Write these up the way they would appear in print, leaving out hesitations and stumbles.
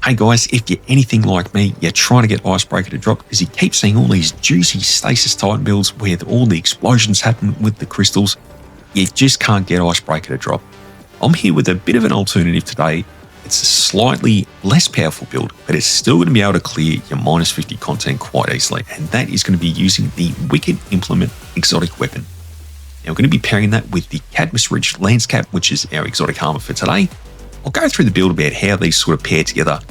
Hey guys, if you're anything like me, you're trying to get Icebreaker to drop because you keep seeing all these juicy Stasis Titan builds where all the explosions happen with the crystals. You just can't get Icebreaker to drop. I'm here with a bit of an alternative today. It's a slightly less powerful build, but it's still going to be able to clear your minus 50 content quite easily, and that is going to be using the Wicked Implement exotic weapon. Now we're going to be pairing that with the Cadmus Ridge Lancecap, which is our exotic armor for today. I'll go through the build about how these sort of pair together.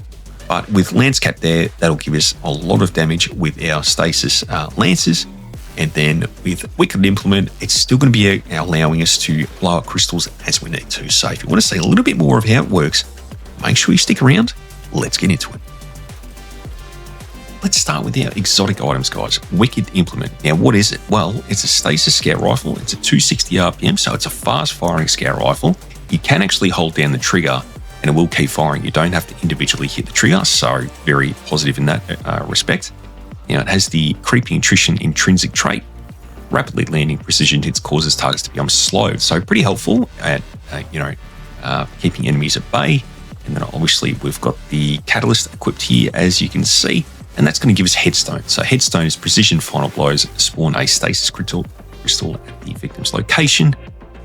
But with Lancecap there, that'll give us a lot of damage with our Stasis Lances. And then with Wicked Implement, it's still going to be allowing us to blow up crystals as we need to. So if you want to see a little bit more of how it works, make sure you stick around. Let's get into it. Let's start with our exotic items, guys. Wicked Implement. Now, what is it? Well, it's a Stasis Scout Rifle. It's a 260 RPM, so it's a fast-firing Scout Rifle. You can actually hold down the trigger and it will keep firing. You don't have to individually hit the trigger, so very positive in that respect. Now, it has the Creeping Attrition intrinsic trait. Rapidly landing precision hits causes targets to become slowed, so pretty helpful at keeping enemies at bay. And then obviously we've got the Catalyst equipped here, as you can see, and that's going to give us Headstone. So Headstone is precision final blows spawn a Stasis crystal at the victim's location,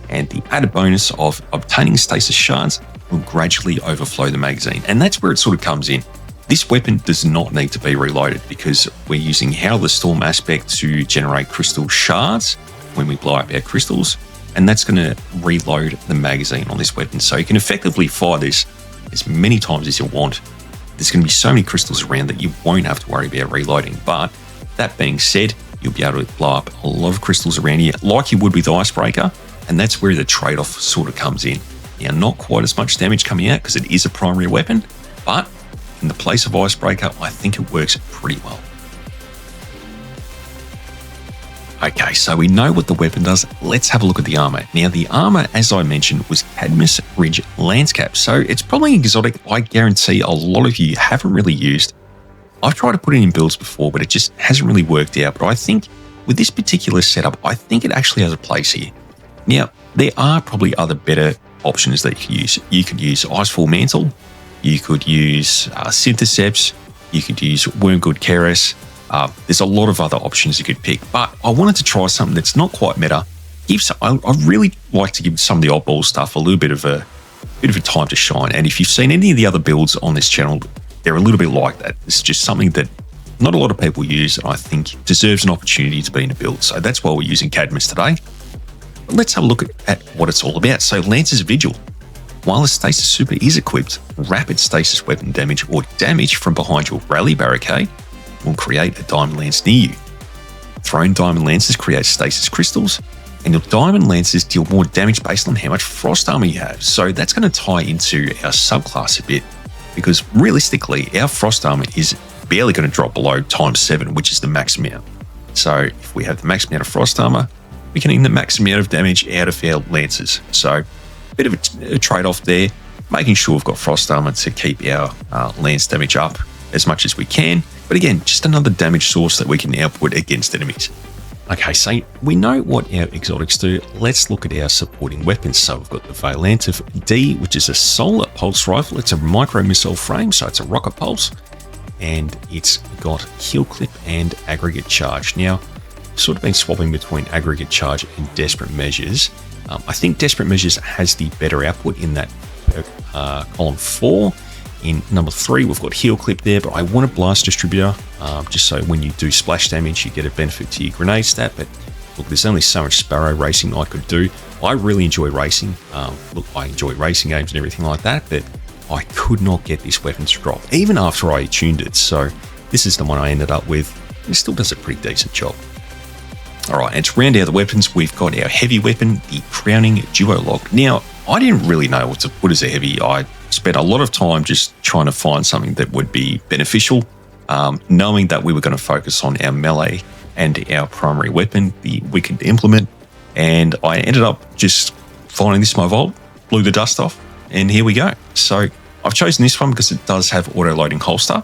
and the added bonus of obtaining Stasis shards will gradually overflow the magazine. And that's where it sort of comes in. This weapon does not need to be reloaded because we're using Howl the Storm aspect to generate crystal shards when we blow up our crystals, and that's going to reload the magazine on this weapon. So you can effectively fire this as many times as you want. There's going to be so many crystals around that you won't have to worry about reloading. But that being said, you'll be able to blow up a lot of crystals around here like you would with Icebreaker, and that's where the trade-off sort of comes in. Now, not quite as much damage coming out because it is a primary weapon, but in the place of Icebreaker, I think it works pretty well. Okay, so we know what the weapon does. Let's have a look at the armor. Now, the armor, as I mentioned, was Cadmus Ridge Lancecap, so it's probably an exotic I guarantee a lot of you haven't really used. I've tried to put it in builds before, but it just hasn't really worked out. But I think with this particular setup, I think it actually has a place here. Now, there are probably other better options that you can use. You could use Icefall Mantle, you could use Syntheseps, you could use Wormgood Keras. There's a lot of other options you could pick, but I wanted to try something that's not quite meta. I really like to give some of the oddball stuff a little bit of a time to shine. And if you've seen any of the other builds on this channel, they're a little bit like that. It's just something that not a lot of people use, and I think deserves an opportunity to be in a build. So that's why we're using Cadmus today. But let's have a look at what it's all about. So Lance's Vigil. While the Stasis Super is equipped, rapid Stasis weapon damage or damage from behind your rally barricade will create a Diamond Lance near you. Thrown Diamond Lances create Stasis crystals, and your Diamond Lances deal more damage based on how much Frost armor you have. So that's going to tie into our subclass a bit, because realistically, our Frost armor is barely going to drop below ×7, which is the max amount. So if we have the max amount of Frost armor, we're getting the max amount of damage out of our Lances. So a bit of a trade-off there, making sure we've got Frost armor to keep our Lance damage up as much as we can. But again, just another damage source that we can output against enemies. Okay, so we know what our exotics do. Let's look at our supporting weapons. So we've got the Valantive D, which is a solar pulse rifle. It's a micro missile frame, so it's a rocket pulse, and it's got heel clip and aggregate charge. Now, sort of been swapping between aggregate charge and desperate measures. I think desperate measures has the better output in that column 4. In number 3, we've got heel clip there, but I want a blast distributor, just so when you do splash damage, you get a benefit to your grenade stat. But look, there's only so much Sparrow racing I could do. I really enjoy racing. Look, I enjoy racing games and everything like that, but I could not get this weapon to drop, even after I tuned it. So this is the one I ended up with. It still does a pretty decent job. All right, and to round out the weapons, we've got our heavy weapon, the Crowning Duolog. Now, I didn't really know what to put as a heavy. I spent a lot of time just trying to find something that would be beneficial, knowing that we were going to focus on our melee and our primary weapon, the Wicked Implement. And I ended up just finding this in my vault, blew the dust off, and here we go. So I've chosen this one because it does have auto-loading holster,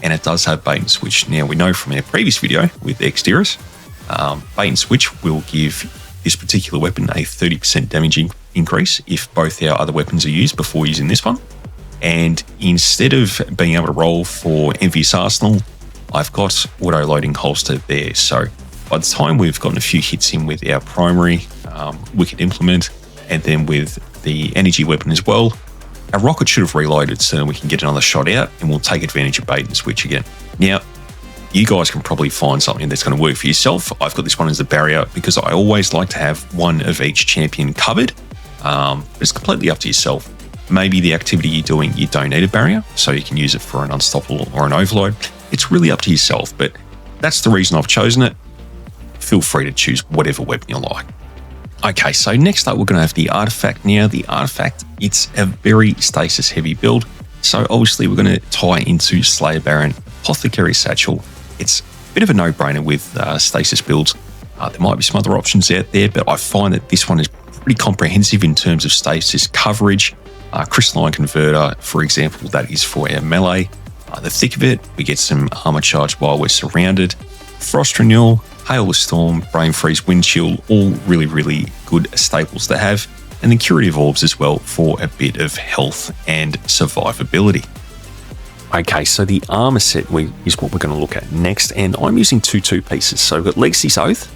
and it does have bait and switch. Now, we know from our previous video with Exteris, bait and switch will give this particular weapon a 30% damage increase if both our other weapons are used before using this one. And instead of being able to roll for Envious Arsenal, I've got auto-loading holster there. So by the time we've gotten a few hits in with our primary Wicked Implement, and then with the energy weapon as well, our rocket should have reloaded so we can get another shot out, and we'll take advantage of bait and switch again. Now, you guys can probably find something that's going to work for yourself. I've got this one as the barrier because I always like to have one of each champion covered. It's completely up to yourself. Maybe the activity you're doing, you don't need a barrier, so you can use it for an unstoppable or an overload. It's really up to yourself, but that's the reason I've chosen it. Feel free to choose whatever weapon you like. Okay, so next up we're going to have the artifact. Now, the artifact, it's a very stasis heavy build. So obviously we're going to tie into Slayer Baron, Apothecary Satchel. It's a bit of a no-brainer with stasis builds. There might be some other options out there, but I find that this one is pretty comprehensive in terms of stasis coverage. Crystalline Converter, for example, that is for our melee. The thick of it, we get some armor charge while we're surrounded. Frost Renewal, Hail the Storm, Brain Freeze, Wind Chill, all really, really good staples to have. And then Curative Orbs as well for a bit of health and survivability. Okay, so the armor set is what we're going to look at next, and I'm using two pieces. So we've got Legacy's Oath.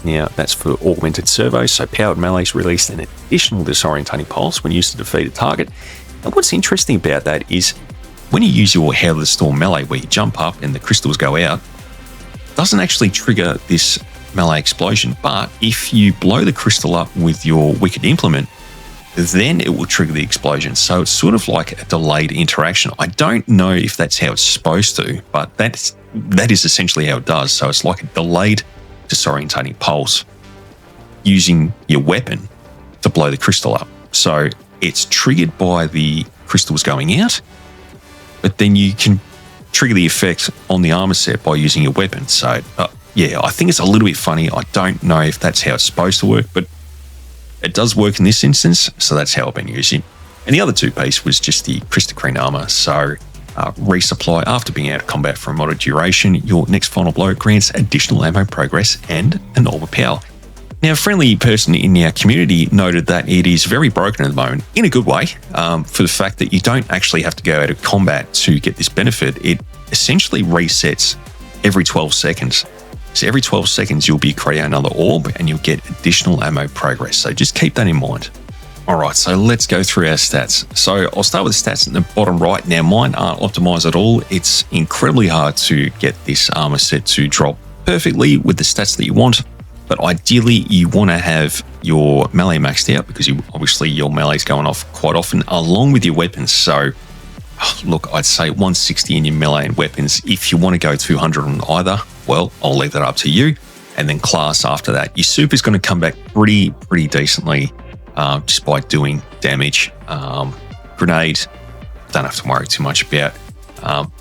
Now, that's for augmented servo, so powered melee's released an additional disorientating pulse when used to defeat a target. And what's interesting about that is when you use your Hail of the Storm melee, where you jump up and the crystals go out, it doesn't actually trigger this melee explosion, but if you blow the crystal up with your Wicked Implement, then it will trigger the explosion. So it's sort of like a delayed interaction. I don't know if that's how it's supposed to, but that is essentially how it does. So it's like a delayed disorientating pulse using your weapon to blow the crystal up. So it's triggered by the crystals going out, but then you can trigger the effect on the armor set by using your weapon. So yeah, I think it's a little bit funny. I don't know if that's how it's supposed to work, but it does work in this instance, so that's how I've been using. And the other two piece was just the Crystocrene armor. So resupply after being out of combat for a moderate duration. Your next final blow grants additional ammo progress and an orb of power. Now, a friendly person in our community noted that it is very broken at the moment, in a good way, for the fact that you don't actually have to go out of combat to get this benefit. It essentially resets every 12 seconds. So every 12 seconds, you'll be creating another orb and you'll get additional ammo progress. So just keep that in mind. All right, so let's go through our stats. So I'll start with the stats in the bottom right. Now, mine aren't optimized at all. It's incredibly hard to get this armor set to drop perfectly with the stats that you want. But ideally, you want to have your melee maxed out because obviously your melee's going off quite often along with your weapons. So look, I'd say 160 in your melee and weapons. If you want to go 200 on either, well, I'll leave that up to you. And then class after that. Your super is going to come back pretty decently just by doing damage. Grenade, don't have to worry too much about.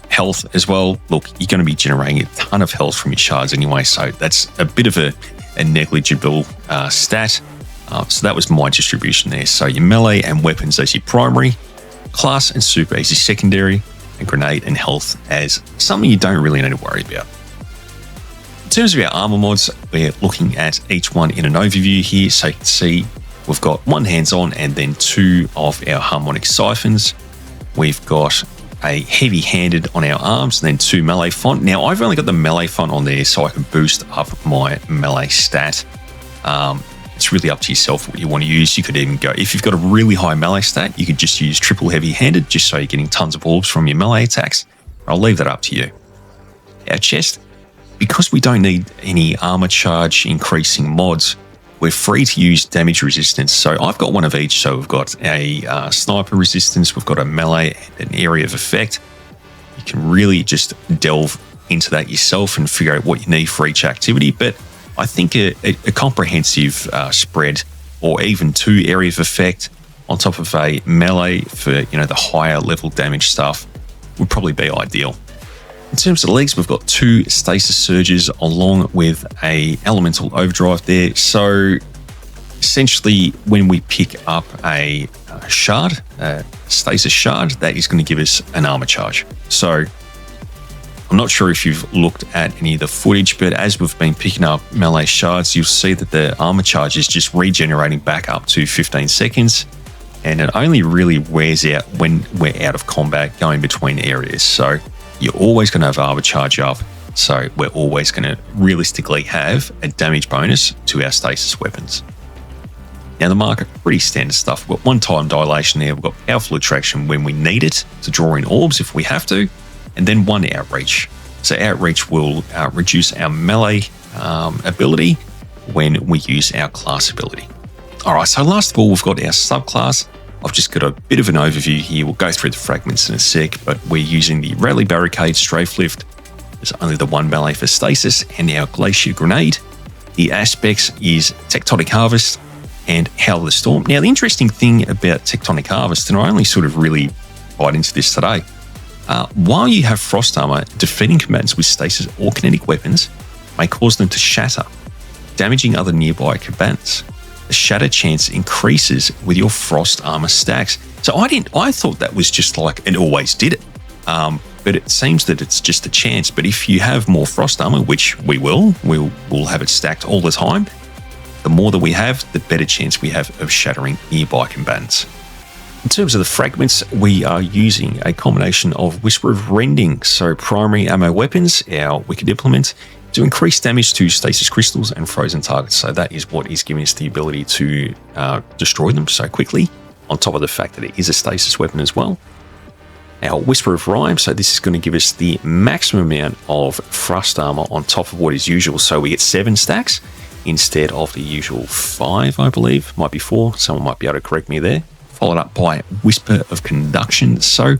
Health as well. Look, you're going to be generating a ton of health from your shards anyway, so that's a bit of a negligible stat. So that was my distribution there. So your melee and weapons as your primary, class and super as your secondary, and grenade and health as something you don't really need to worry about. In terms of our armor mods, we're looking at each one in an overview here. So you can see we've got one hands-on and then two of our harmonic siphons. We've got a heavy-handed on our arms and then two melee font. Now, I've only got the melee font on there so I can boost up my melee stat. It's really up to yourself what you want to use. You could even go, if you've got a really high melee stat, you could just use triple heavy-handed just so you're getting tons of orbs from your melee attacks. I'll leave that up to you. Our chest, because we don't need any armor charge increasing mods, we're free to use damage resistance. So I've got one of each. So we've got a sniper resistance, we've got a melee and an area of effect. You can really just delve into that yourself and figure out what you need for each activity. But I think a comprehensive spread or even two area of effect on top of a melee for the higher level damage stuff would probably be ideal. In terms of legs, we've got two stasis surges along with a elemental overdrive there. So essentially, when we pick up a shard, a stasis shard, that is going to give us an armor charge. So I'm not sure if you've looked at any of the footage, but as we've been picking up melee shards, you'll see that the armor charge is just regenerating back up to 15 seconds. and it only really wears out when we're out of combat going between areas. So you're always going to have armor charge up. So we're always going to realistically have a damage bonus to our stasis weapons. Now the market, pretty standard stuff. We've got one-time dilation there. We've got powerful attraction when we need it to draw in orbs if we have to, and then one outreach. So outreach will reduce our melee ability when we use our class ability. All right, so last of all, we've got our subclass. I've just got a bit of an overview here. We'll go through the fragments in a sec, but we're using the Rally Barricade Strafe Lift. There's only the one melee for stasis, and our Glacier Grenade. The aspects is Tectonic Harvest and Howl of the Storm. Now, the interesting thing about Tectonic Harvest, and I only sort of really bite into this today, while you have frost armor, defeating combatants with stasis or kinetic weapons may cause them to shatter, damaging other nearby combatants. The shatter chance increases with your frost armor stacks. So I thought that was just like it always did it. But it seems that it's just a chance. But if you have more frost armor, which we'll have it stacked all the time, the more that we have, the better chance we have of shattering nearby combatants. In terms of the fragments, we are using a combination of Whisper of Rending, so primary ammo weapons, our Wicked Implement, to increase damage to stasis crystals and frozen targets. So that is what is giving us the ability to destroy them so quickly, on top of the fact that it is a stasis weapon as well. Our Whisper of Rime, so this is going to give us the maximum amount of thrust armor on top of what is usual. So we get 7 stacks instead of the usual 5, I believe. Might be 4. Someone might be able to correct me there. Followed up by Whisper of Conduction. So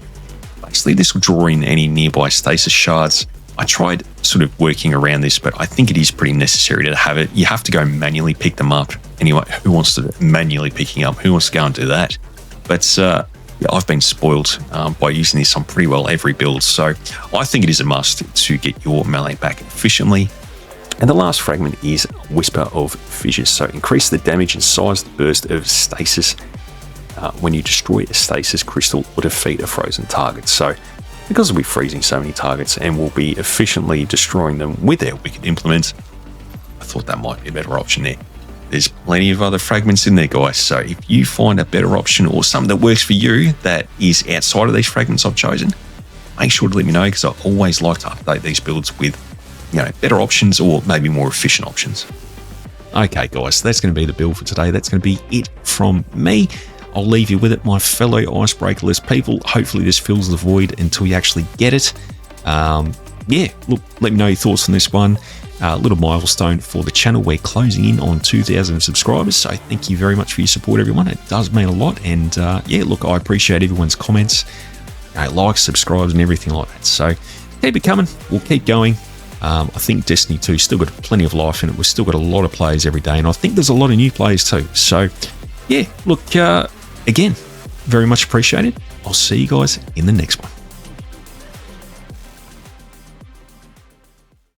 basically this will draw in any nearby stasis shards. I tried sort of working around this, but I think it is pretty necessary to have it. You have to go manually pick them up. Anyway, who wants to manually picking up? Who wants to go and do that? But yeah, I've been spoiled by using this on pretty well every build. So I think it is a must to get your melee back efficiently. And the last fragment is Whisper of Fissures. So increase the damage and size of the burst of stasis when you destroy a stasis crystal or defeat a frozen target. So because we'll be freezing so many targets and we'll be efficiently destroying them with our Wicked Implements, I thought that might be a better option there. There's plenty of other fragments in there, guys. So if you find a better option or something that works for you that is outside of these fragments I've chosen, make sure to let me know, because I always like to update these builds with, better options or maybe more efficient options. Okay, guys, so that's going to be the build for today. That's going to be it from me. I'll leave you with it, my fellow Icebreaker people. Hopefully this fills the void until you actually get it. Yeah, look, let me know your thoughts on this one. Little milestone for the channel. We're closing in on 2,000 subscribers, so thank you very much for your support, everyone. It does mean a lot, and yeah, look, I appreciate everyone's comments, likes, subscribes, and everything like that. So keep it coming. We'll keep going. I think Destiny 2 still got plenty of life in it. We've still got a lot of players every day, and I think there's a lot of new players too. So yeah, look, again, very much appreciated. I'll see you guys in the next one.